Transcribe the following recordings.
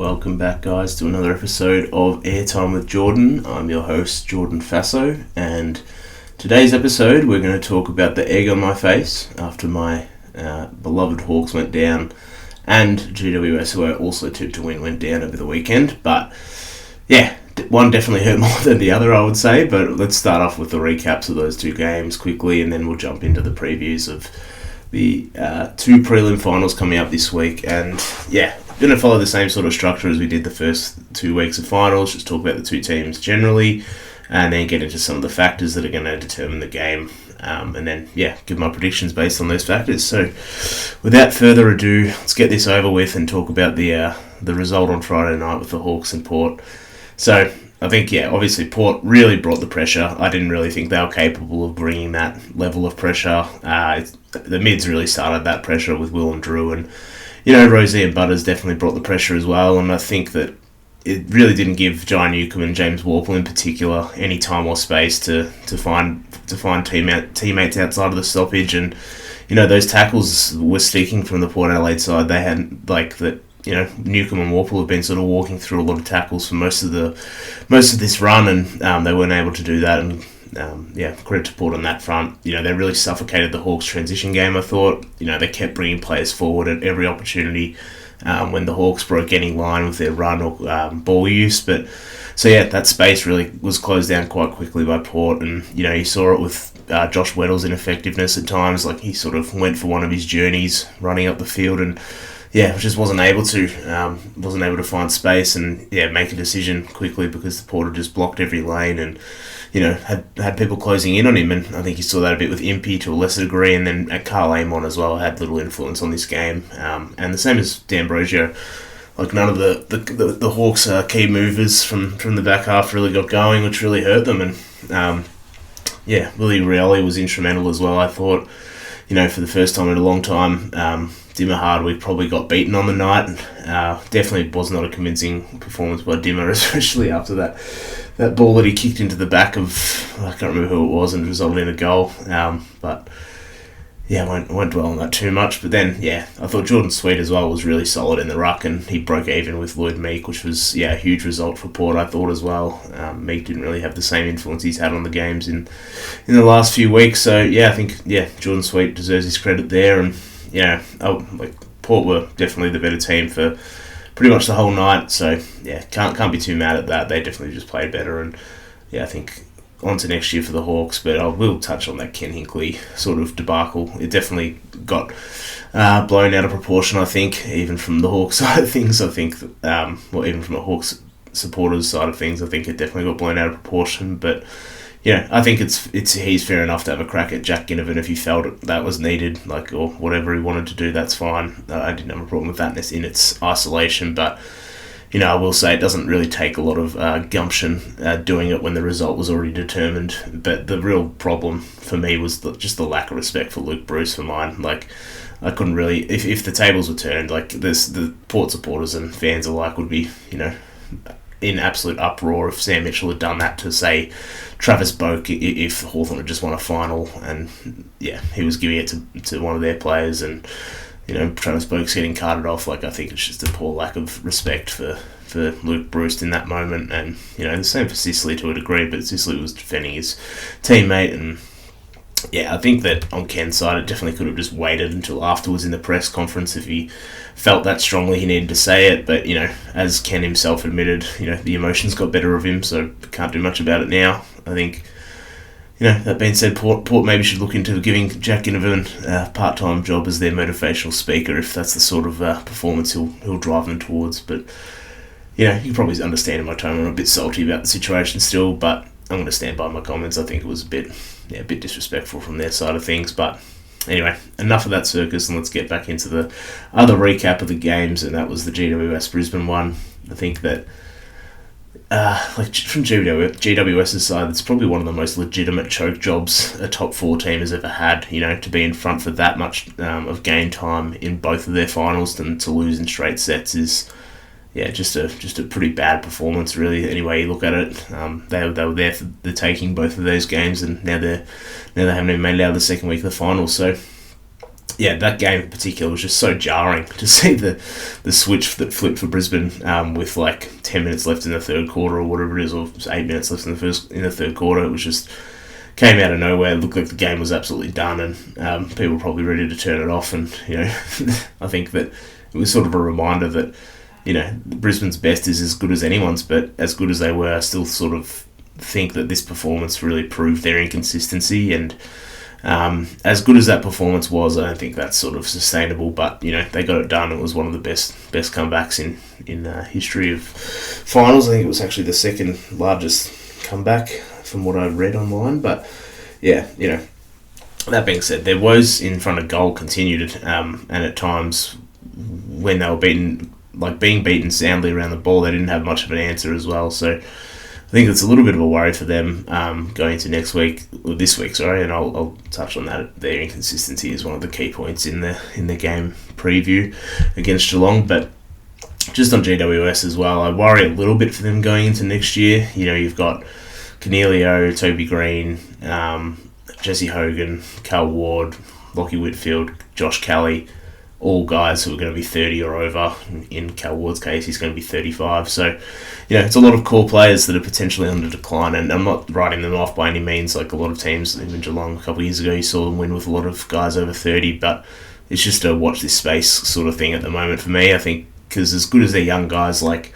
Welcome back, guys, to another episode of Airtime with Jordan. I'm your host, Jordan Faso, and today's episode we're going to talk about the egg on my face after my beloved Hawks went down, and GWS, who I also tipped to win, went down over the weekend. But yeah, one definitely hurt more than the other, I would say. But let's start off with the recaps of those two games quickly, and then we'll jump into the previews of the two prelim finals coming up this week. And yeah, going to follow the same sort of structure as we did the first 2 weeks of finals, just talk about the two teams generally, and then get into some of the factors that are going to determine the game, and then give my predictions based on those factors. So without further ado, let's get this over with and talk about the result on Friday night with the Hawks and Port. So I think, obviously Port really brought the pressure. I didn't really think they were capable of bringing that level of pressure. The mids really started that pressure with Will and Drew, and Rosie and Butters definitely brought the pressure as well. And I think that it really didn't give Jai Newcomb and James Warple in particular any time or space to find teammates outside of the stoppage. And those tackles were sticking from the Port Adelaide side. They had Newcomb and Warple have been sort of walking through a lot of tackles for most of this run, and they weren't able to do that. And credit to Port on that front. They really suffocated the Hawks' transition game, I thought. They kept bringing players forward at every opportunity when the Hawks broke any line with their run or ball use. But that space really was closed down quite quickly by Port, and you saw it with Josh Weddle's ineffectiveness at times. Like, he sort of went for one of his journeys running up the field and just wasn't able to find space and make a decision quickly because the Porter just blocked every lane and had people closing in on him. And I think you saw that a bit with Impey to a lesser degree, and then Carl Amon as well had little influence on this game. And the same as D'Ambrosio. Like, none of the Hawks' key movers from the back half really got going, which really hurt them. And Willie Rioli was instrumental as well, I thought. For the first time in a long time, Dimmer Hardwick probably got beaten on the night. Definitely was not a convincing performance by Dimmer, especially after that ball that he kicked into the back of, I can't remember who it was, and resulted in a goal. I won't dwell on that too much. But then, I thought Jordan Sweet as well was really solid in the ruck, and he broke even with Lloyd Meek, which was a huge result for Port, I thought, as well. Meek didn't really have the same influence he's had on the games in the last few weeks. So I think Jordan Sweet deserves his credit there, and Port were definitely the better team for pretty much the whole night. So can't be too mad at that. They definitely just played better, and I think on to next year for the Hawks. But I will touch on that Ken Hinkley sort of debacle. It definitely got blown out of proportion, I think, even from the Hawks side of things. I think, even from the Hawks supporters side of things, I think it definitely got blown out of proportion. But I think he's fair enough to have a crack at Jack Ginnivan if he felt that was needed, or whatever he wanted to do. That's fine. I didn't have a problem with that in its isolation, but I will say it doesn't really take a lot of gumption doing it when the result was already determined. But the real problem for me was just the lack of respect for Luke Bruce for mine. Like, I couldn't really, if the tables were turned, the Port supporters and fans alike would be, in absolute uproar if Sam Mitchell had done that to, say, Travis Boak if Hawthorn had just won a final, and he was giving it to one of their players, and Travis Boak's getting carted off. I think it's just a poor lack of respect for Luke Bruce in that moment. And the same for Sicily to a degree, but Sicily was defending his teammate. And I think that on Ken's side, it definitely could have just waited until afterwards in the press conference if he felt that strongly he needed to say it. But as Ken himself admitted, the emotions got better of him, so can't do much about it now. I think, that being said, Port maybe should look into giving Jack Ginnivan a part-time job as their motivational speaker if that's the sort of performance he'll drive them towards. But you can probably understand in my tone, I'm a bit salty about the situation still, but I'm going to stand by my comments. I think it was a bit disrespectful from their side of things. But anyway, enough of that circus, and let's get back into the other recap of the games, and that was the GWS Brisbane one. I think that from GWS's side, it's probably one of the most legitimate choke jobs a top 4 team has ever had. To be in front for that much of game time in both of their finals and to lose in straight sets is just a pretty bad performance, really. Any way you look at it, they were there for the taking both of those games, and now they haven't even made it out of the second week of the finals. So yeah, that game in particular was just so jarring to see the switch that flipped for Brisbane with like 10 minutes left in the third quarter or whatever it is, or 8 minutes left in the third quarter. It was just came out of nowhere. It looked like the game was absolutely done, and people were probably ready to turn it off. And I think that it was sort of a reminder that Brisbane's best is as good as anyone's, but as good as they were, I still sort of think that this performance really proved their inconsistency. And as good as that performance was, I don't think that's sort of sustainable, but they got it done. It was one of the best comebacks in history of finals. I think it was actually the second largest comeback from what I read online. But yeah, that being said, their woes in front of goal continued, and at times when they were being beaten soundly around the ball, they didn't have much of an answer as well. So I think it's a little bit of a worry for them going into this week, and I'll touch on that. Their inconsistency is one of the key points in the game preview against Geelong. But just on GWS as well, I worry a little bit for them going into next year. You've got Cornelio, Toby Green, Jesse Hogan, Carl Ward, Lockie Whitfield, Josh Kelly, all guys who are going to be 30 or over. In Cal Ward's case, he's going to be 35. So, it's a lot of core players that are potentially on the decline, and I'm not writing them off by any means. Like a lot of teams, even Geelong a couple of years ago, you saw them win with a lot of guys over 30, but it's just a watch this space sort of thing at the moment for me, I think, because as good as their young guys like,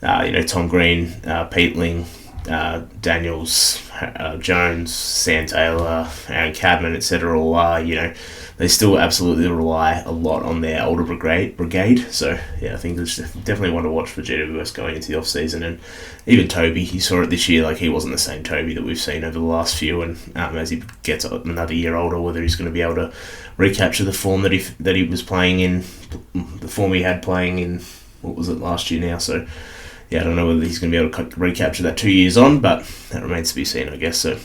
Tom Green, Peatling, Daniels, Jones, Sam Taylor, Aaron Cadman, etc. all are, they still absolutely rely a lot on their older brigade. So yeah, I think there's definitely one to watch for GWS going into the off season. And even Toby, you saw it this year. Like, he wasn't the same Toby that we've seen over the last few. And as he gets another year older, whether he's going to be able to recapture the form that he was playing in, the form he had playing in, what was it, last year now. So yeah, I don't know whether he's going to be able to recapture that 2 years on, but that remains to be seen, I guess. So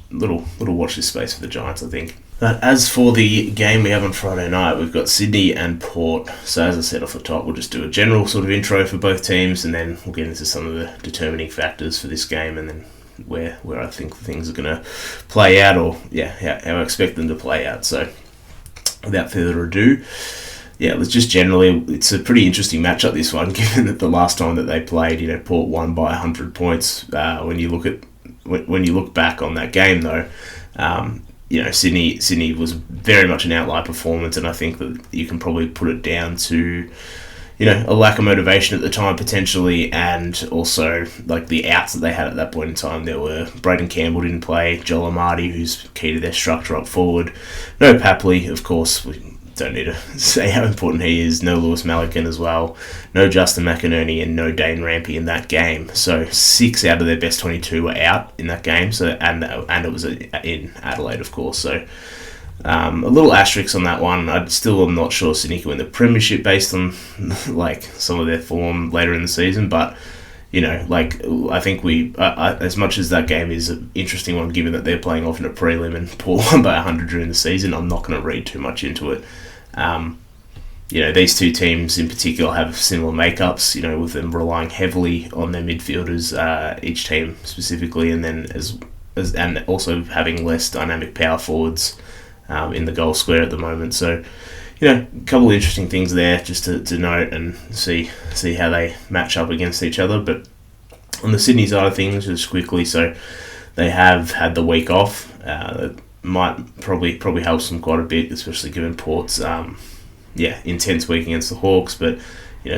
little watch this space for the Giants, I think. But as for the game we have on Friday night, we've got Sydney and Port. So as I said off the top, we'll just do a general sort of intro for both teams, and then we'll get into some of the determining factors for this game, and then where I think things are going to play out, or how I expect them to play out. So without further ado, it's a pretty interesting matchup, this one, given that the last time that they played, Port won by 100 points. When you look back on that game, though, Sydney was very much an outlier performance, and I think that you can probably put it down to a lack of motivation at the time potentially, and also like the outs that they had at that point in time. There were Braden Campbell didn't play, Joel Amati, who's key to their structure up forward, no Papley, of course. We don't need to say how important he is. No Lewis Malikan as well. No Justin McInerney, and no Dane Rampy in that game. So 6 out of their best 22 were out in that game. So and it was in Adelaide, of course. So a little asterisk on that one. I still am not sure Sydney can win the premiership based on like some of their form later in the season, but I think as much as that game is an interesting one, given that they're playing off in a prelim and Port won by 100 during the season, I'm not going to read too much into it. These two teams in particular have similar makeups, with them relying heavily on their midfielders, each team specifically, and then and also having less dynamic power forwards in the goal square at the moment. So, a couple of interesting things there just to note and see how they match up against each other. But on the Sydney side of things, just quickly, so they have had the week off. That might probably helps them quite a bit, especially given Port's intense week against the Hawks. But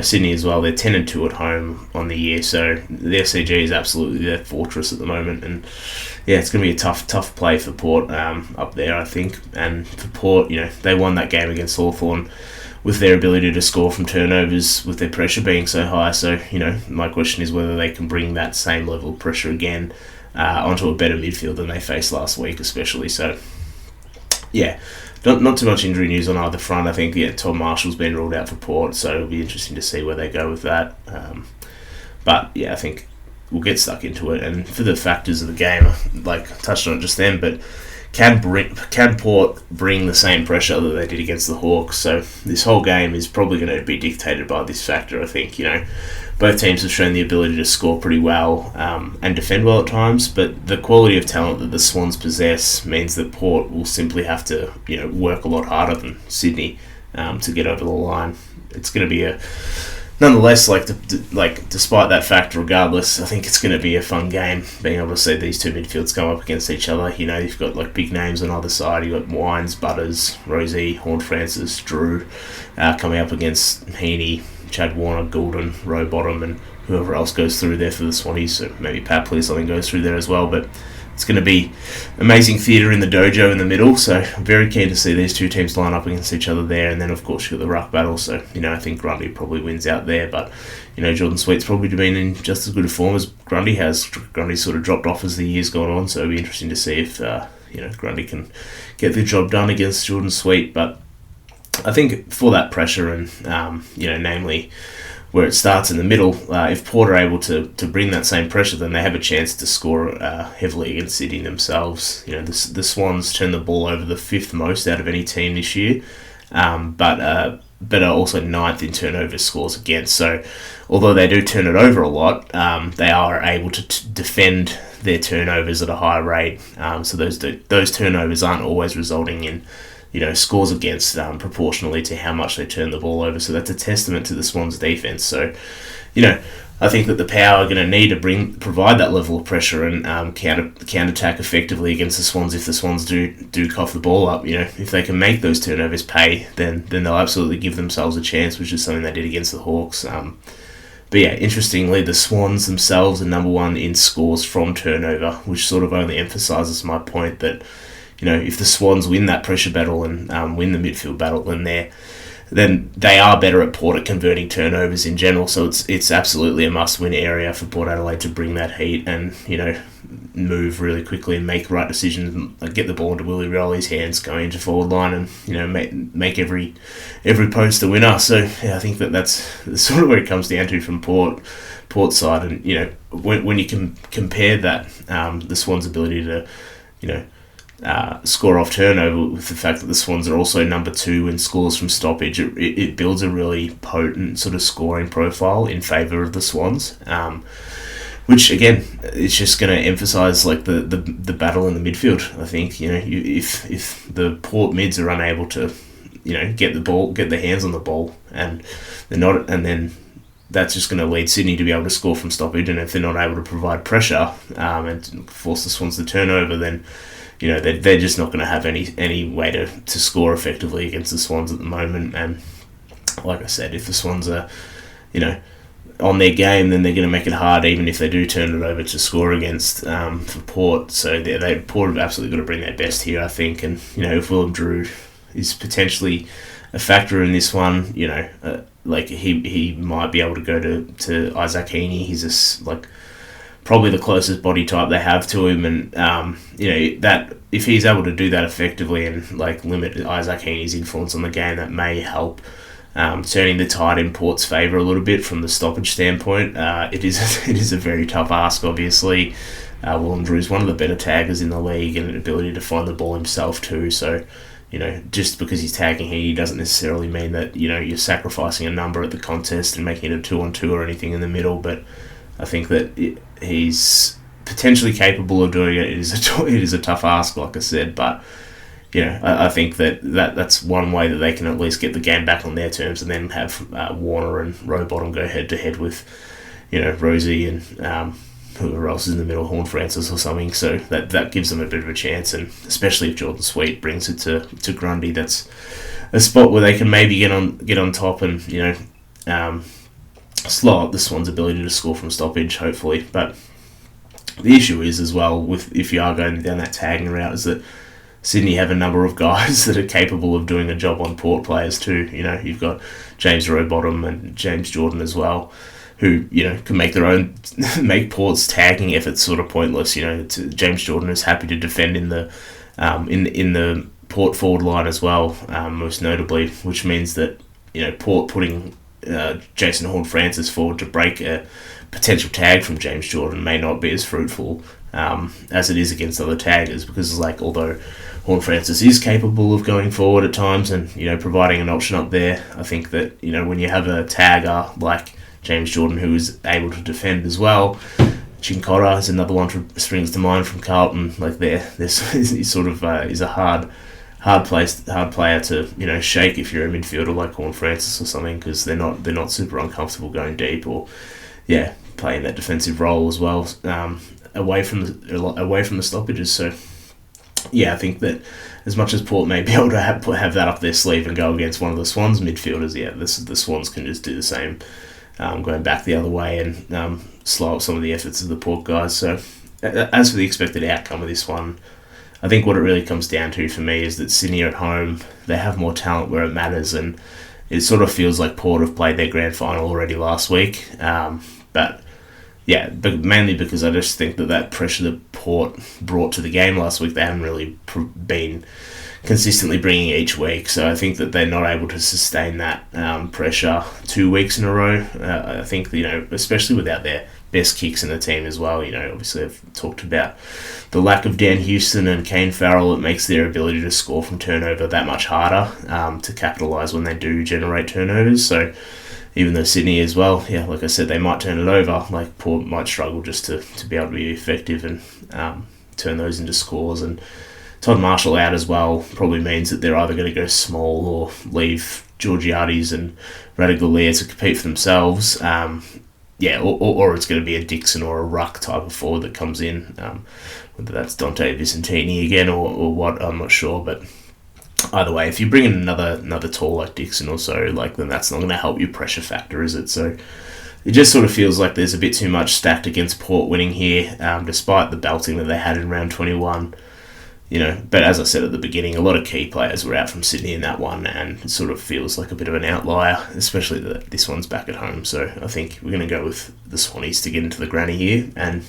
Sydney as well, they're 10-2 at home on the year, so the SCG is absolutely their fortress at the moment, and it's going to be a tough play for Port up there, I think. And for Port, they won that game against Hawthorn with their ability to score from turnovers, with their pressure being so high. So my question is whether they can bring that same level of pressure again onto a better midfield than they faced last week, especially. So not too much injury news on either front. I think Tom Marshall's been ruled out for Port, so it'll be interesting to see where they go with that. But I think we'll get stuck into it. And for the factors of the game, like I touched on it just then, but can Port bring the same pressure that they did against the Hawks? So this whole game is probably going to be dictated by this factor, I think. both teams have shown the ability to score pretty well and defend well at times, but the quality of talent that the Swans possess means that Port will simply have to work a lot harder than Sydney to get over the line. It's going to be nonetheless, despite that fact, regardless, I think it's going to be a fun game, being able to see these two midfields come up against each other. You've got big names on either side. You've got Wines, Butters, Rosie, Horne-Francis, Drew coming up against Heaney, Chad Warner, Goulden, Rowbottom, and whoever else goes through there for the Swannies. So maybe Pat Plea something goes through there as well. But it's going to be amazing theatre in the dojo in the middle. So I'm very keen to see these two teams line up against each other there. And then, of course, you've got the ruck battle. So, I think Grundy probably wins out there. But, Jordan Sweet's probably been in just as good a form as Grundy has. Grundy's sort of dropped off as the year's gone on. So it'll be interesting to see if, Grundy can get the job done against Jordan Sweet. But I think for that pressure and, namely where it starts in the middle, if Port are able to bring that same pressure, then they have a chance to score heavily against Sydney themselves. The Swans turn the ball over the fifth most out of any team this year, but are also ninth in turnover scores against. So although they do turn it over a lot, they are able to defend their turnovers at a high rate. So those turnovers aren't always resulting in scores against proportionally to how much they turn the ball over. So that's a testament to the Swans' defence. So, I think that the Power are going to need to provide that level of pressure and counter-attack effectively against the Swans if the Swans do cough the ball up. If they can make those turnovers pay, then they'll absolutely give themselves a chance, which is something they did against the Hawks. But yeah, interestingly, the Swans themselves are number one in scores from turnover, which sort of only emphasises my point that if the Swans win that pressure battle and win the midfield battle, then they are better at Port at converting turnovers in general. So it's absolutely a must-win area for Port Adelaide to bring that heat and move really quickly and make the right decisions and get the ball into Willie Rowley's hands going into forward line and make every post a winner. So yeah, I think that's sort of where it comes down to from Port's side. And when you can compare that the Swans' ability to score off turnover with the fact that the Swans are also number two in scores from stoppage, it builds a really potent sort of scoring profile in favour of the Swans, which again, it's just going to emphasise the battle in the midfield. I think if the Port mids are unable to get their hands on the ball and they're not, and then that's just going to lead Sydney to be able to score from stoppage, and if they're not able to provide pressure and force the Swans to turn over, then they're just not going to have any way to score effectively against the Swans at the moment. And like I said, if the Swans are, on their game, then they're going to make it hard, even if they do turn it over to score against for Port. So Port have absolutely got to bring their best here, I think. And if Willem Drew is potentially a factor in this one, he might be able to go to Isaac Heaney. He's probably the closest body type they have to him, and that if he's able to do that effectively and limit Isaac Heaney's influence on the game, that may help turning the tide in Port's favour a little bit from the stoppage standpoint. It is a very tough ask, obviously. Willem Drew's one of the better taggers in the league and an ability to find the ball himself too, so just because he's tagging Heaney doesn't necessarily mean that you're sacrificing a number at the contest and making it a 2-on-2 or anything in the middle. But I think that he's potentially capable of doing it. It is a tough ask, like I said, but I think that's one way that they can at least get the game back on their terms, and then have Warner and Rowbottom go head to head with Rosie and whoever else is in the middle, Horne-Francis or something. So that gives them a bit of a chance, and especially if Jordan Sweet brings it to Grundy, that's a spot where they can maybe get on top and slow up the Swans' ability to score from stoppage, hopefully. But the issue is as well, with if you are going down that tagging route, is that Sydney have a number of guys that are capable of doing a job on Port players too. You've got James Rowbottom and James Jordan as well, who can make Port's tagging efforts sort of pointless. James Jordan is happy to defend in the Port forward line as well, most notably, which means that Port putting Jason Horne-Francis forward to break a potential tag from James Jordan may not be as fruitful as it is against other taggers, because although Horne-Francis is capable of going forward at times and providing an option up there, I think that when you have a tagger like James Jordan, who is able to defend as well. Chinkota is another one that springs to mind from Carlton. Like he's sort of is a hard player to shake if you're a midfielder like Horn Francis or something, because they're not super uncomfortable going deep or playing that defensive role as well, away from the stoppages. So I think that as much as Port may be able to have that up their sleeve and go against one of the Swans midfielders, the Swans can just do the same, going back the other way and slow up some of the efforts of the Port guys. So as for the expected outcome of this one, I think what it really comes down to for me is that Sydney are at home, they have more talent where it matters, and it sort of feels like Port have played their grand final already last week. But mainly because I just think that pressure that Port brought to the game last week, they haven't really been consistently bringing each week. So I think that they're not able to sustain that pressure 2 weeks in a row. I think, especially without their best kicks in the team as well. Obviously I've talked about the lack of Dan Houston and Kane Farrell. It makes their ability to score from turnover that much harder to capitalise when they do generate turnovers. So even though Sydney as well, like I said, they might turn it over, like Port might struggle just to be able to be effective and turn those into scores. And Todd Marshall out as well probably means that they're either going to go small or leave Georgiades and Radaglia to compete for themselves. Or it's going to be a Dixon or a Ruck type of forward that comes in, whether that's Dante Vicentini again or what, I'm not sure. But either way, if you bring in another tall like Dixon or so, then that's not going to help your pressure factor, is it? So it just sort of feels like there's a bit too much stacked against Port winning here, despite the belting that they had in round 21. But as I said at the beginning, a lot of key players were out from Sydney in that one, and it sort of feels like a bit of an outlier, especially that this one's back at home. So I think we're going to go with the Swannies to get into the granny here, and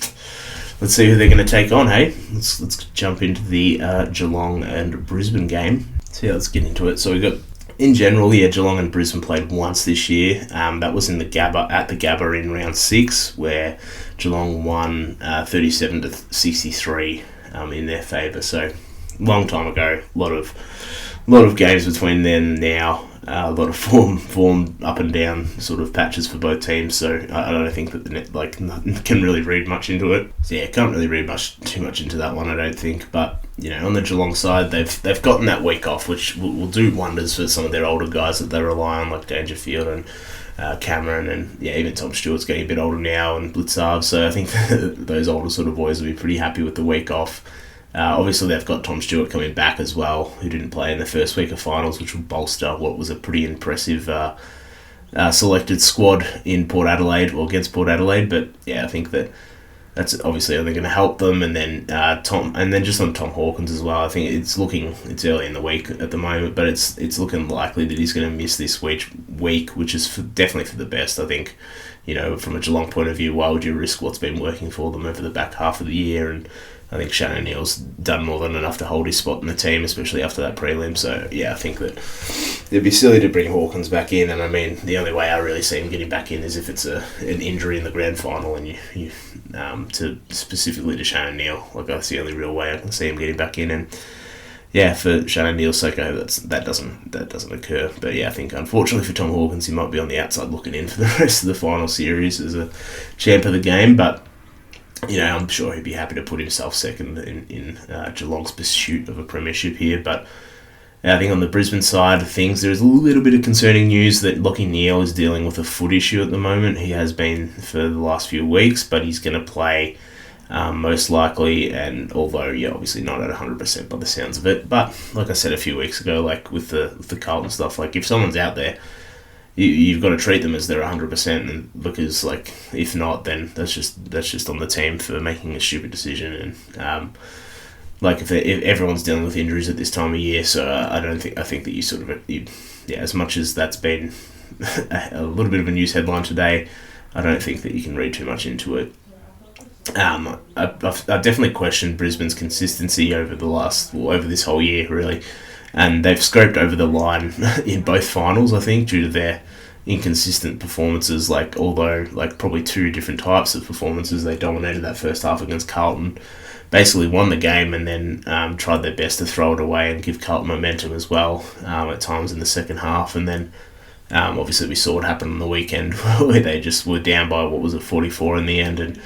let's see who they're going to take on, hey? Let's jump into the Geelong and Brisbane game. So let's get into it. So we got, in general, Geelong and Brisbane played once this year. That was in the Gabba in round 6, where Geelong won 37-63. In their favour. So long time ago, a lot of games between then and now, a lot of form up and down sort of patches for both teams. So I don't think that the net can really read much into it. So can't really read too much into that one, I don't think. But on the Geelong side, they've gotten that week off, which will do wonders for some of their older guys that they rely on, like Dangerfield and Cameron, and even Tom Stewart's getting a bit older now, and Blitzarve. So I think those older sort of boys will be pretty happy with the week off. Obviously they've got Tom Stewart coming back as well, who didn't play in the first week of finals, which will bolster what was a pretty impressive selected squad in Port Adelaide, or against Port Adelaide. But I think that's obviously only going to help them. And then just on Tom Hawkins as well, I think it's early in the week at the moment, but it's looking likely that he's going to miss this week, which is definitely for the best. I think, from a Geelong point of view, why would you risk what's been working for them over the back half of the year? And I think Shannon Neal's done more than enough to hold his spot in the team, especially after that prelim. So I think that it'd be silly to bring Hawkins back in. And I mean, the only way I really see him getting back in is if it's an injury in the grand final, and you specifically to Shannon Neal. That's the only real way I can see him getting back in. And for Shannon Neal's sake, I hope that doesn't occur. But I think unfortunately for Tom Hawkins, he might be on the outside looking in for the rest of the final series as a champ of the game. But I'm sure he'd be happy to put himself second in Geelong's pursuit of a premiership here. But I think on the Brisbane side of things, there's a little bit of concerning news that Lachie Neale is dealing with a foot issue at the moment. He has been for the last few weeks, but he's going to play most likely, and although obviously not at 100% by the sounds of it. But like I said a few weeks ago, with the Carlton stuff, if someone's out there, you've got to treat them as they're 100%, and because if not, then that's just on the team for making a stupid decision. And if everyone's dealing with injuries at this time of year, so I think that you as much as that's been a little bit of a news headline today, I don't think that you can read too much into it. I've definitely questioned Brisbane's consistency over this whole year, really, and they've scraped over the line in both finals, I think, due to their inconsistent performances. Although probably two different types of performances, they dominated that first half against Carlton, basically won the game, and then tried their best to throw it away and give Carlton momentum as well at times in the second half, and then Obviously, we saw what happened on the weekend where they just were down by, 44 in the end, and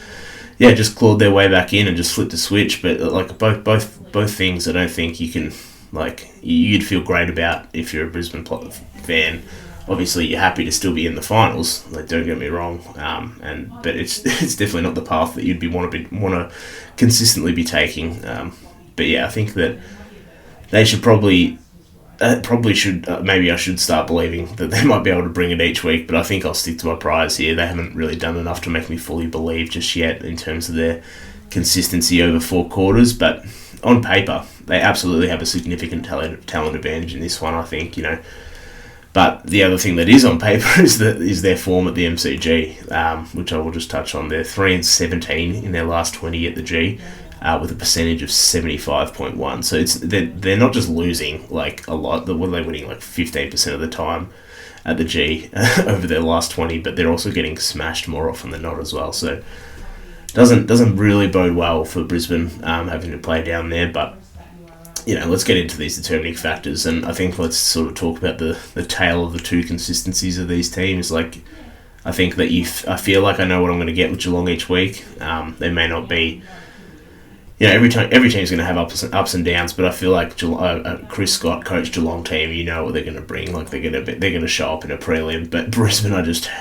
just clawed their way back in and just flipped a switch. But like both things, I don't think you can, like, you'd feel great about if you're a Brisbane fan. Obviously, you're happy to still be in the finals. Like, don't get me wrong, but it's definitely not the path that you'd want to consistently be taking. But I think that they should probably should. Maybe I should start believing that they might be able to bring it each week. But I think I'll stick to my priors here. They haven't really done enough to make me fully believe just yet in terms of their consistency over 4 quarters. But on paper, they absolutely have a significant talent advantage in this one, I think. But the other thing that is on paper is their form at the MCG, which I will just touch on. They're 3-17 in their last 20 at the G, with a percentage of 75.1. So they're not just losing like a lot. They're winning like 15% of the time at the G over their last 20, but they're also getting smashed more often than not as well. So doesn't really bode well for Brisbane having to play down there, but let's get into these determining factors, and I think let's sort of talk about the tale of the two consistencies of these teams. Like, I think that I feel like I know what I'm going to get with Geelong each week. They may not be, every team's going to have ups and downs, but I feel like Chris Scott coached Geelong team. You know what they're going to bring. Like, they're going to show up in a prelim. But Brisbane,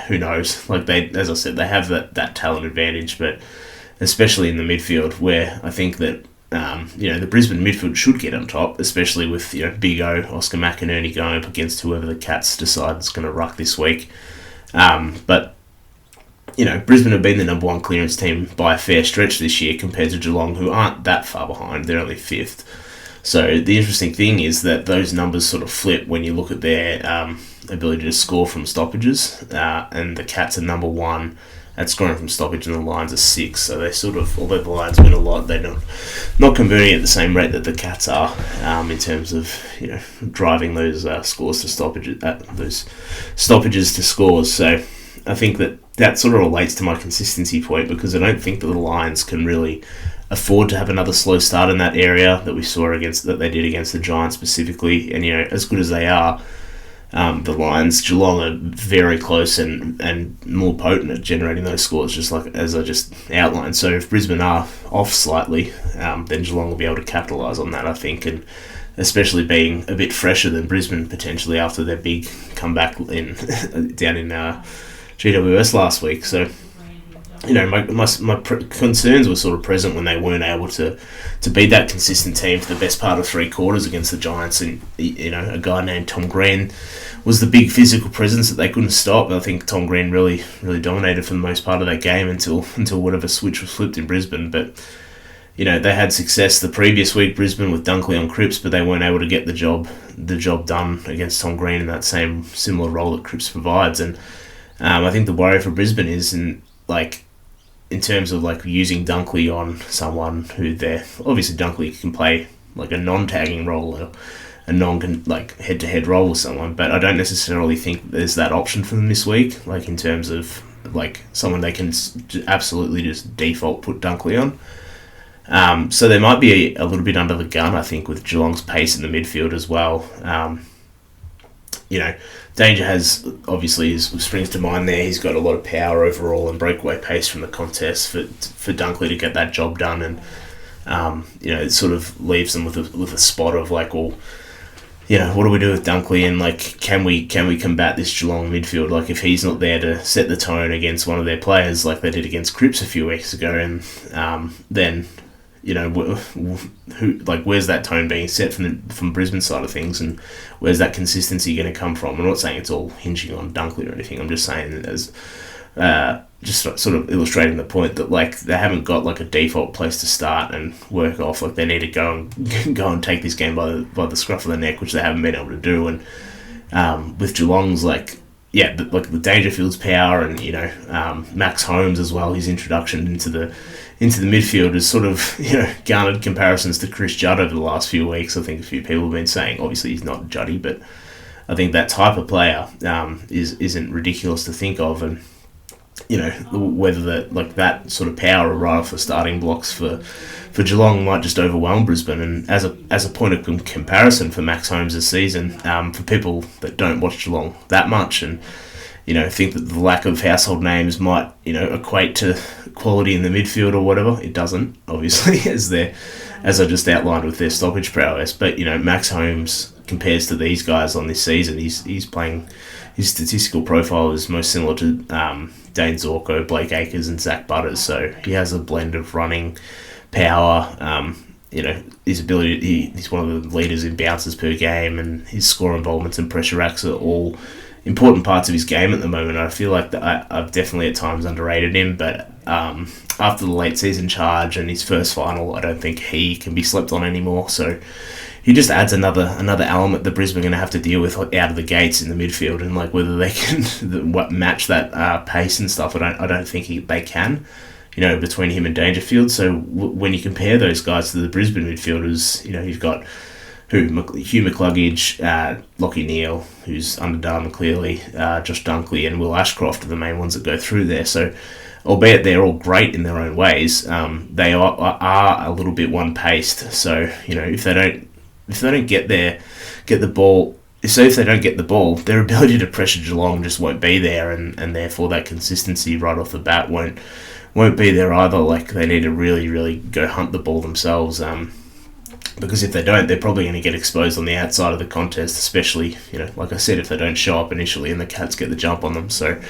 who knows? Like, as I said, they have that talent advantage, but especially in the midfield, where I think that. The Brisbane midfield should get on top, especially with Big O, Oscar McInerney going up against whoever the Cats decide is going to ruck this week. But Brisbane have been the number 1 clearance team by a fair stretch this year compared to Geelong, who aren't that far behind. They're only 5th. So the interesting thing is that those numbers sort of flip when you look at their ability to score from stoppages, and the Cats are number 1 at scoring from stoppage, and the Lions are 6. So they sort of, although the Lions win a lot, they're not converting at the same rate that the Cats are in terms of driving those scores to stoppages, those stoppages to scores. So I think that sort of relates to my consistency point, because I don't think that the Lions can really afford to have another slow start in that area that we saw that they did against the Giants specifically. And as good as they are. The Lions, Geelong are very close and more potent at generating those scores, just like as I just outlined. So if Brisbane are off slightly, then Geelong will be able to capitalise on that, I think, and especially being a bit fresher than Brisbane potentially after their big comeback down in GWS last week. So my concerns were sort of present when they weren't able to be that consistent team for the best part of 3 quarters against the Giants, and a guy named Tom Green was the big physical presence that they couldn't stop. I think Tom Green really dominated for the most part of that game until whatever switch was flipped in Brisbane. But they had success the previous week, Brisbane, with Dunkley on Cripps, but they weren't able to get the job done against Tom Green in that similar role that Cripps provides. And I think the worry for Brisbane is in terms of using Dunkley on someone who obviously Dunkley can play like a non-tagging role or a head-to-head role with someone, but I don't necessarily think there's that option for them this week, in terms of someone they can absolutely just default put Dunkley on. So they might be a little bit under the gun, I think, with Geelong's pace in the midfield as well. Danger has, obviously, springs to mind there. He's got a lot of power overall and breakaway pace from the contest for Dunkley to get that job done. And, it sort of leaves them with a spot of what do we do with Dunkley? And, can we combat this Geelong midfield? If he's not there to set the tone against one of their players like they did against Cripps a few weeks ago, and then... where's that tone being set from Brisbane's side of things, and where's that consistency going to come from? I'm not saying it's all hinging on Dunkley or anything. I'm just saying as just sort of illustrating the point that they haven't got a default place to start and work off. They need to go and take this game by the scruff of the neck, which they haven't been able to do. And with Geelong's the Dangerfield's power and Max Holmes as well, his introduction into the midfield has sort of garnered comparisons to Chris Judd over the last few weeks. I think a few people have been saying, obviously he's not Juddy, but I think that type of player isn't ridiculous to think of. And whether that sort of power right off the starting blocks for Geelong might just overwhelm Brisbane. And as a point of comparison for Max Holmes this season, for people that don't watch Geelong that much and think that the lack of household names might equate to quality in the midfield or whatever, it doesn't, obviously, as I just outlined with their stoppage prowess. But Max Holmes compares to these guys on this season. He's playing. His statistical profile is most similar to Dane Zorko, Blake Acres, and Zach Butters. So he has a blend of running, power, his ability. He's one of the leaders in bounces per game, and his score involvements and pressure acts are all important parts of his game at the moment. I feel like I've definitely at times underrated him, but after the late season charge and his first final, I don't think he can be slept on anymore. So he just adds another element that Brisbane are going to have to deal with out of the gates in the midfield, and whether they can match that pace and stuff. I don't think they can. Between him and Dangerfield. So when you compare those guys to the Brisbane midfielders, you've got Hugh McCluggage, Lachie Neale, who's underdone clearly, Josh Dunkley, and Will Ashcroft are the main ones that go through there. So, albeit they're all great in their own ways, they are a little bit one-paced. So if they don't get the ball. So if they don't get the ball, their ability to pressure Geelong just won't be there, and therefore that consistency right off the bat won't be there either. They need to really, really go hunt the ball themselves. Because if they don't, they're probably going to get exposed on the outside of the contest, especially, like I said, if they don't show up initially and the Cats get the jump on them. So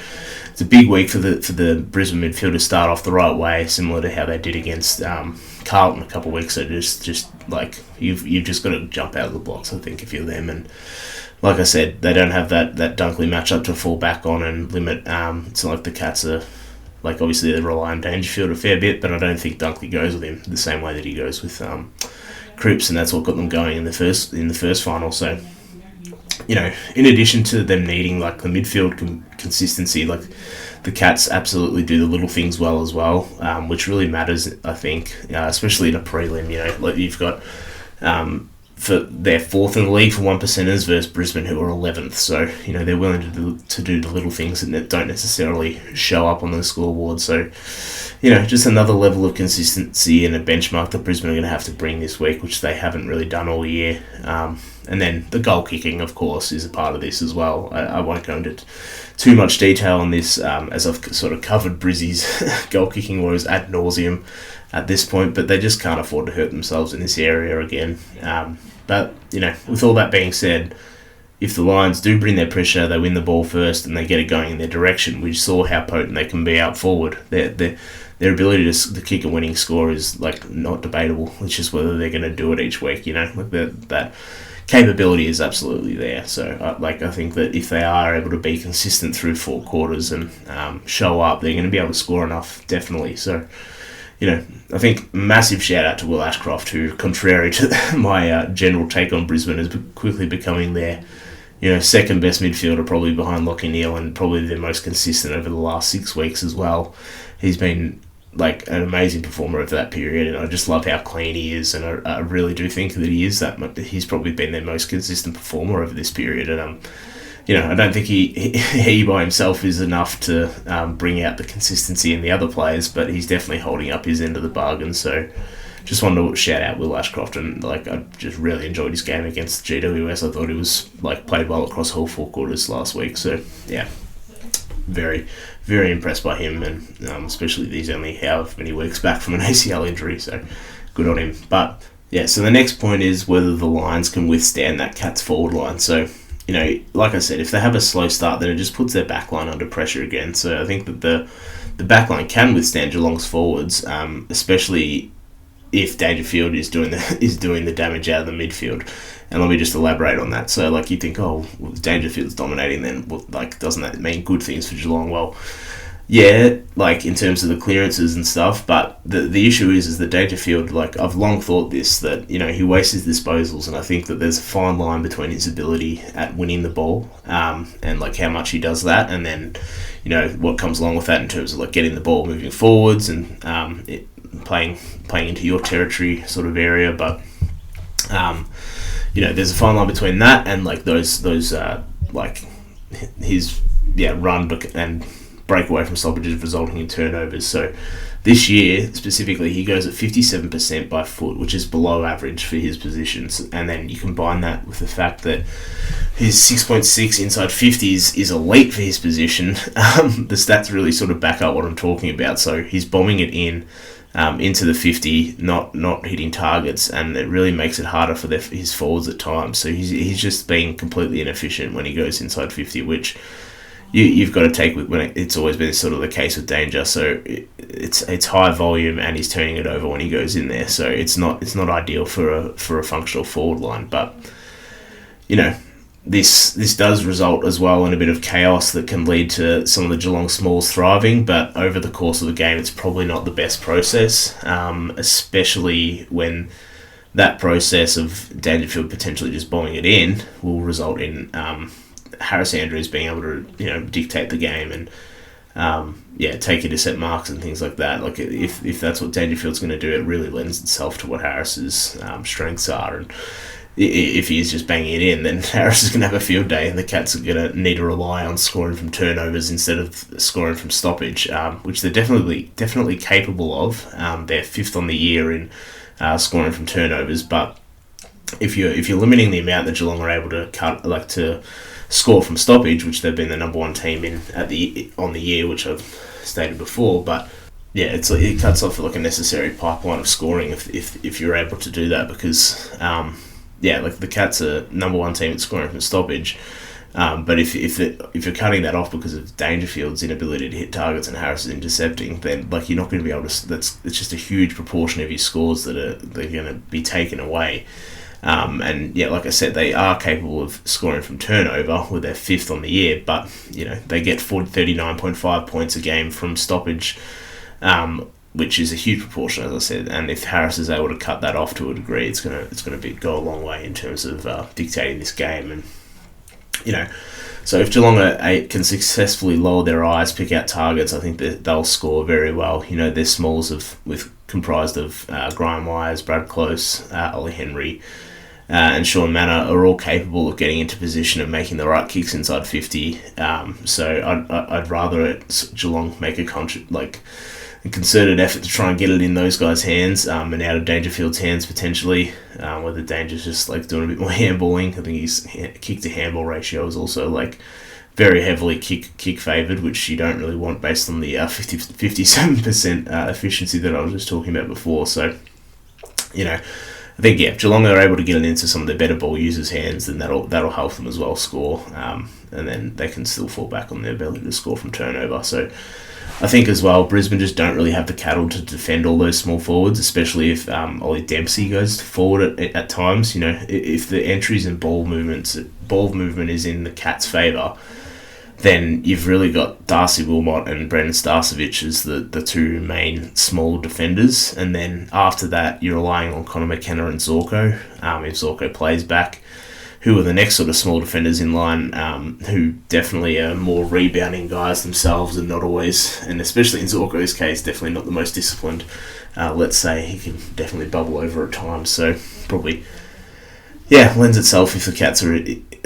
it's a big week for the Brisbane midfield to start off the right way, similar to how they did against Carlton a couple of weeks ago. Just you've just got to jump out of the blocks, I think, if you're them. And like I said, they don't have that Dunkley matchup to fall back on and limit. It's not like the Cats are, obviously they rely on Dangerfield a fair bit, but I don't think Dunkley goes with him the same way that he goes with Cripps, and that's what got them going in the first final. So, in addition to them needing the midfield consistency, the Cats absolutely do the little things well as well, which really matters, I think, especially in a prelim. You've got for they're fourth in the league for 1%ers versus Brisbane, who are 11th. So they're willing to do the little things that don't necessarily show up on the scoreboard. So just another level of consistency and a benchmark that Brisbane are going to have to bring this week, which they haven't really done all year. And then the goal kicking, of course, is a part of this as well. I won't go into too much detail on this, as I've sort of covered Brizzy's goal kicking woes ad nauseum at this point, but they just can't afford to hurt themselves in this area again. But with all that being said, if the Lions do bring their pressure, they win the ball first and they get it going in their direction, we saw how potent they can be out forward. Their ability to kick a winning score is not debatable. It's just whether they're going to do it each week. That capability is absolutely there. So I think that if they are able to be consistent through four quarters and show up, they're going to be able to score enough, definitely. So I think massive shout out to Will Ashcroft, who, contrary to my general take on Brisbane, is quickly becoming their second best midfielder, probably behind Lachie Neale, and probably their most consistent over the last 6 weeks as well. He's been an amazing performer over that period, and I just love how clean he is, and I really do think that he is he's probably been their most consistent performer over this period. And I don't think he by himself is enough to bring out the consistency in the other players, but he's definitely holding up his end of the bargain. So just wanted to shout out Will Ashcroft, and I just really enjoyed his game against GWS. I thought he was played well across all four quarters last week. So yeah, very, very impressed by him, and especially these only however many weeks back from an ACL injury. So good on him. But yeah, so the next point is whether the Lions can withstand that Cats forward line. So like I said, if they have a slow start, then it just puts their backline under pressure again. So I think that the backline can withstand Geelong's forwards, especially if Dangerfield is doing the damage out of the midfield. And let me just elaborate on that. So you think, Dangerfield's dominating, then doesn't that mean good things for Geelong? Well, yeah, in terms of the clearances and stuff, but the issue is that Dangerfield, I've long thought this, that, he wastes his disposals, and I think that there's a fine line between his ability at winning the ball, and how much he does that, and then, what comes along with that in terms of getting the ball moving forwards and playing into your territory sort of area. But there's a fine line between that and those his run and breakaway from stoppages resulting in turnovers. So this year specifically, he goes at 57% by foot, which is below average for his positions. And then you combine that with the fact that his 6.6 inside 50s is elite for his position. The stats really sort of back up what I'm talking about. So he's bombing it into the 50, not hitting targets, and it really makes it harder for his forwards at times. So he's just being completely inefficient when he goes inside 50, which you've got to take with when it's always been sort of the case with Danger. So it's high volume, and he's turning it over when he goes in there. So it's not ideal for a functional forward line. But this does result as well in a bit of chaos that can lead to some of the Geelong smalls thriving. But over the course of the game, it's probably not the best process, especially when that process of Dangerfield potentially just bombing it in will result in Harris Andrews being able to dictate the game and take intercept marks and things like that. Like if that's what Dangerfield's going to do, it really lends itself to what Harris's strengths are. And if he's just banging it in, then Harris is going to have a field day, and the Cats are going to need to rely on scoring from turnovers instead of scoring from stoppage, which they're definitely capable of. They're 5th on the year in scoring from turnovers, but if you're limiting the amount that Geelong are able to score from stoppage, which they've been the number 1 team on the year, which I've stated before, but yeah, it cuts off like a necessary pipeline of scoring if you're able to do that, because the Cats are number 1 team at scoring from stoppage, but if you're cutting that off because of Dangerfield's inability to hit targets and Harris is intercepting, then you're not going to be able to. It's just a huge proportion of your scores they're going to be taken away. Like I said, they are capable of scoring from turnover, where they're 5th on the year, but they get 39.5 points a game from stoppage, which is a huge proportion, as I said. And if Harris is able to cut that off to a degree, it's gonna go a long way in terms of dictating this game. And so if Geelong can successfully lower their eyes, pick out targets, I think that they'll score very well. Their smalls comprised of Graham Wise, Brad Close, Ollie Henry, and Sean Manor are all capable of getting into position and making the right kicks inside 50. So I'd rather Geelong make a concerted effort to try and get it in those guys' hands, and out of Dangerfield's hands potentially, whether Danger's just doing a bit more handballing. I think his kick to handball ratio is also very heavily kick favoured, which you don't really want based on the 57% efficiency that I was just talking about before. So I think if Geelong are able to get it into some of their better ball users' hands, then that'll help them as well score, and then they can still fall back on their ability to score from turnover. So I think as well, Brisbane just don't really have the cattle to defend all those small forwards, especially if Ollie Dempsey goes forward at times. If the entries and ball movement is in the Cats' favour, then you've really got Darcy Wilmot and Brendan Starcevich as the 2 main small defenders, and then after that you're relying on Connor McKenna and Zorko, if Zorko plays back, who are the next sort of small defenders in line, who definitely are more rebounding guys themselves and not always, and especially in Zorko's case, definitely not the most disciplined. Let's say he can definitely bubble over at times, so probably lends itself if the Cats are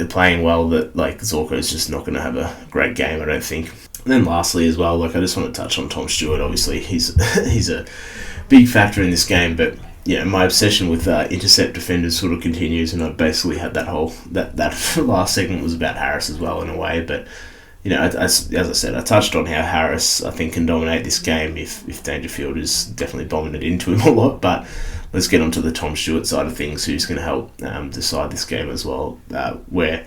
playing well that Zorko's just not going to have a great game, I don't think. And then lastly as well, I just want to touch on Tom Stewart. Obviously he's a big factor in this game, but my obsession with intercept defenders sort of continues, and I basically had that last segment was about Harris as well in a way. But as I said, I touched on how Harris I think can dominate this game if Dangerfield is definitely bombing it into him a lot. But let's get onto the Tom Stewart side of things, who's going to help decide this game as well. Where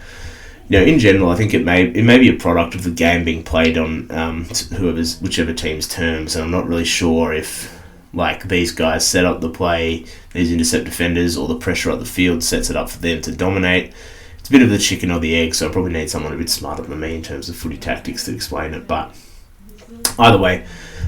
in general, I think it may be a product of the game being played on whichever team's terms, and I'm not really sure if these guys set up the play, these intercept defenders, or the pressure up the field sets it up for them to dominate. It's a bit of the chicken or the egg, so I probably need someone a bit smarter than me in terms of footy tactics to explain it. But either way,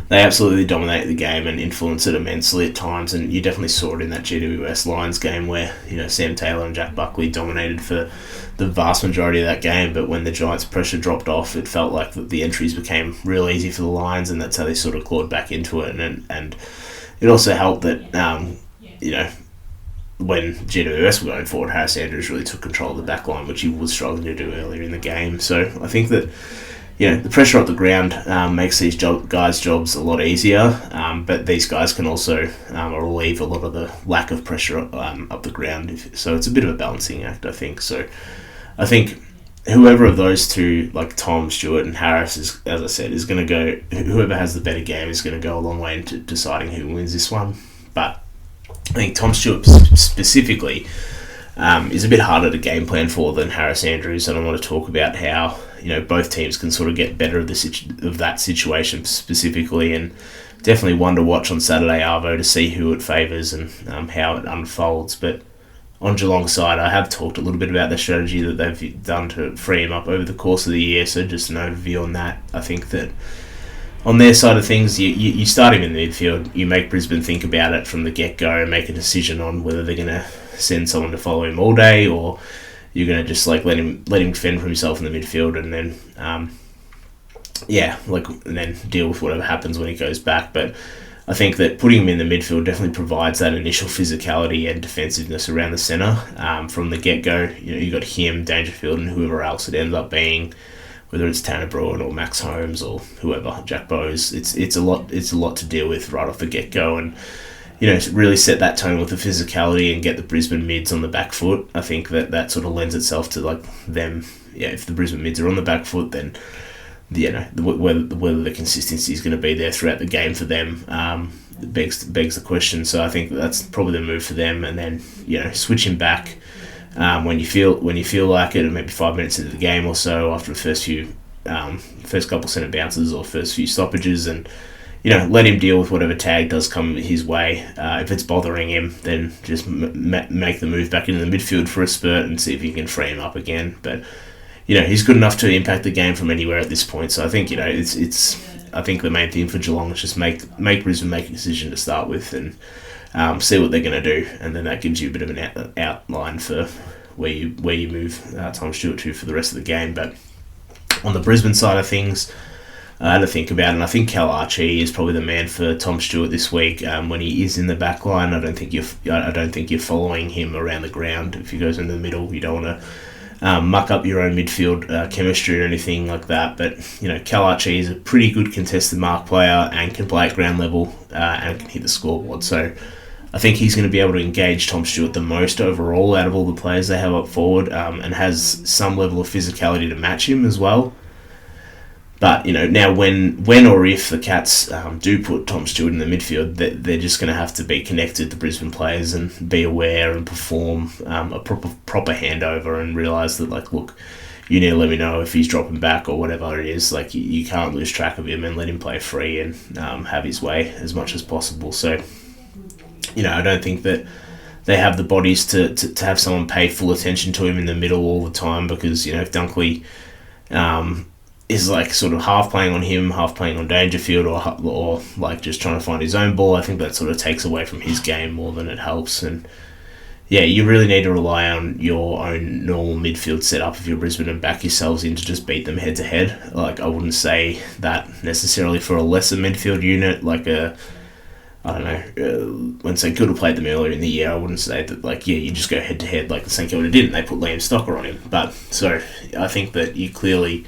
they absolutely dominate the game and influence it immensely at times, and you definitely saw it in that GWS Lions game where Sam Taylor and Jack Buckley dominated for the vast majority of that game, but when the Giants' pressure dropped off, it felt like the entries became real easy for the Lions, and that's how they sort of clawed back into it. And it also helped that when GWS were going forward, Harris Andrews really took control of the back line, which he was struggling to do earlier in the game. So I think that the pressure up the ground makes these guys' jobs a lot easier, but these guys can also relieve a lot of the lack of pressure up the ground. So it's a bit of a balancing act, I think. So I think whoever of those two, like Tom, Stewart and Harris, is, as I said, is going to go, whoever has the better game is going to go a long way into deciding who wins this one. But I think Tom Stewart specifically is a bit harder to game plan for than Harris Andrews, and I want to talk about how both teams can sort of get better of that situation specifically, and definitely one to watch on Saturday Arvo to see who it favours and how it unfolds. But on Geelong's side, I have talked a little bit about the strategy that they've done to free him up over the course of the year, so just an overview on that. I think that on their side of things, you start him in the midfield, you make Brisbane think about it from the get-go and make a decision on whether they're going to send someone to follow him all day, or you're going to just let him defend for himself in the midfield, and then and then deal with whatever happens when he goes back. But I think that putting him in the midfield definitely provides that initial physicality and defensiveness around the centre from the get-go. You got him, Dangerfield, and whoever else it ends up being, whether it's Tanner Bruin or Max Holmes or whoever, Jack Bowes. It's a lot to deal with right off the get-go, and really set that tone with the physicality and get the Brisbane mids on the back foot. I think that sort of lends itself to them. If the Brisbane mids are on the back foot, then whether the consistency is going to be there throughout the game for them begs the question. So I think that's probably the move for them, and then switching back when you feel like it, or maybe 5 minutes into the game or so after the first couple centre bounces or first few stoppages, and let him deal with whatever tag does come his way. If it's bothering him, then just make the move back into the midfield for a spurt and see if you can free him up again. But he's good enough to impact the game from anywhere at this point. So I think I think the main thing for Geelong is just make Brisbane make a decision to start with, and see what they're going to do, and then that gives you a bit of an outline for where you move Tom Stewart to for the rest of the game. But on the Brisbane side of things, I had to think about it, and I think Cal Archie is probably the man for Tom Stewart this week. When he is in the back line, I don't think you're following him around the ground. If he goes in the middle, you don't want to muck up your own midfield chemistry or anything like that. But Cal Archie is a pretty good contested mark player and can play at ground level and can hit the scoreboard. So I think he's going to be able to engage Tom Stewart the most overall out of all the players they have up forward, and has some level of physicality to match him as well. But now when or if the Cats do put Tom Stewart in the midfield, they're just going to have to be connected to Brisbane players and be aware and perform a proper handover, and realise that look, you need to let me know if he's dropping back or whatever it is. You can't lose track of him, and let him play free and have his way as much as possible. So I don't think that they have the bodies to have someone pay full attention to him in the middle all the time, because if Dunkley is sort of half playing on him, half playing on Dangerfield, or just trying to find his own ball, I think that sort of takes away from his game more than it helps. And you really need to rely on your own normal midfield setup if you're Brisbane and back yourselves in to just beat them head to head. I wouldn't say that necessarily for a lesser midfield unit, when St Kilda played them earlier in the year, I wouldn't say that you just go head to head like the St Kilda did and they put Liam Stocker on him. But so I think that you clearly,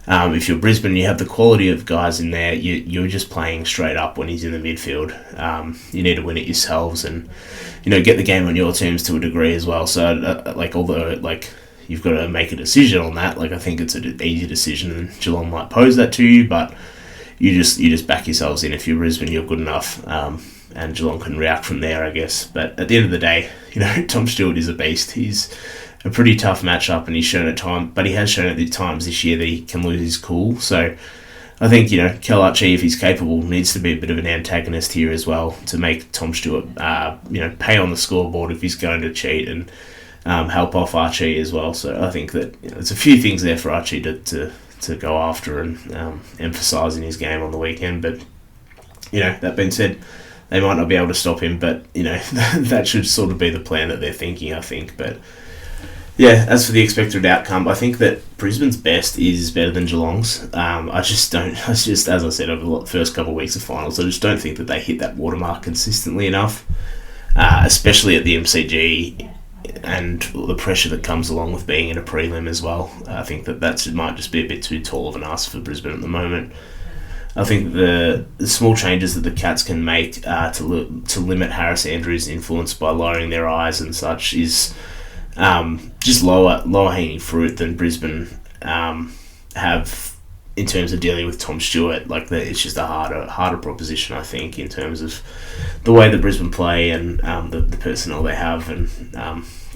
if you're Brisbane, you have the quality of guys in there. You're just playing straight up when he's in the midfield. You need to win it yourselves, and get the game on your terms to a degree as well. So although you've got to make a decision on that, I think it's an easy decision, and Geelong might pose that to you, but you just back yourselves in. If you're Brisbane, you're good enough, and Geelong can react from there, I guess. But at the end of the day, Tom Stewart is a beast. He's a pretty tough matchup, and he's shown at times this year that he can lose his cool. So I think Cal Archie, if he's capable, needs to be a bit of an antagonist here as well to make Tom Stewart pay on the scoreboard if he's going to cheat, and help off Archie as well. So I think that there's a few things there for Archie to go after and emphasise in his game on the weekend. But that being said, they might not be able to stop him, but that should sort of be the plan that they're thinking, I think. But as for the expected outcome, I think that Brisbane's best is better than Geelong's. I just as I said, over the first couple of weeks of finals, I just don't think that they hit that watermark consistently enough, especially at the MCG. and the pressure that comes along with being in a prelim as well. I think that might just be a bit too tall of an ask for Brisbane at the moment. I think the small changes that the Cats can make to limit Harris Andrews' influence by lowering their eyes and such is just lower hanging fruit than Brisbane have in terms of dealing with Tom Stewart. It's just a harder proposition, I think, in terms of the way that Brisbane play and the personnel they have and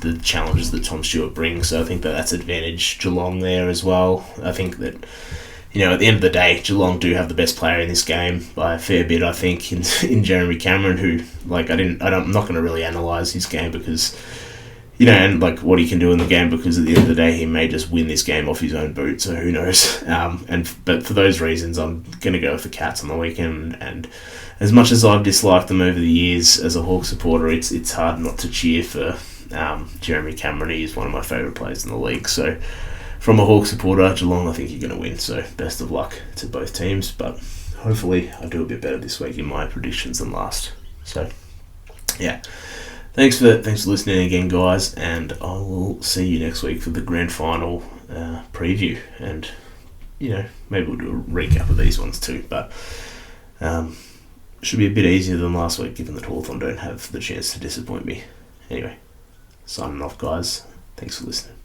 the challenges that Tom Stewart brings. So I think that's advantage Geelong there as well. I think that, at the end of the day, Geelong do have the best player in this game by a fair bit, I think, in Jeremy Cameron, who, I'm not going to really analyse his game because, and what he can do in the game, because at the end of the day, he may just win this game off his own boot, so who knows. But for those reasons, I'm going to go with the Cats on the weekend, and as much as I've disliked them over the years as a Hawk supporter, it's hard not to cheer for Jeremy Cameron. He is one of my favourite players in the league, so from a Hawk supporter, Geelong, I think you're going to win, so best of luck to both teams, but hopefully I do a bit better this week in my predictions than last. So, yeah. Thanks for listening again, guys, and I will see you next week for the grand final preview, and, maybe we'll do a recap of these ones too, but should be a bit easier than last week, given that Hawthorn don't have the chance to disappoint me. Anyway, signing off, guys. Thanks for listening.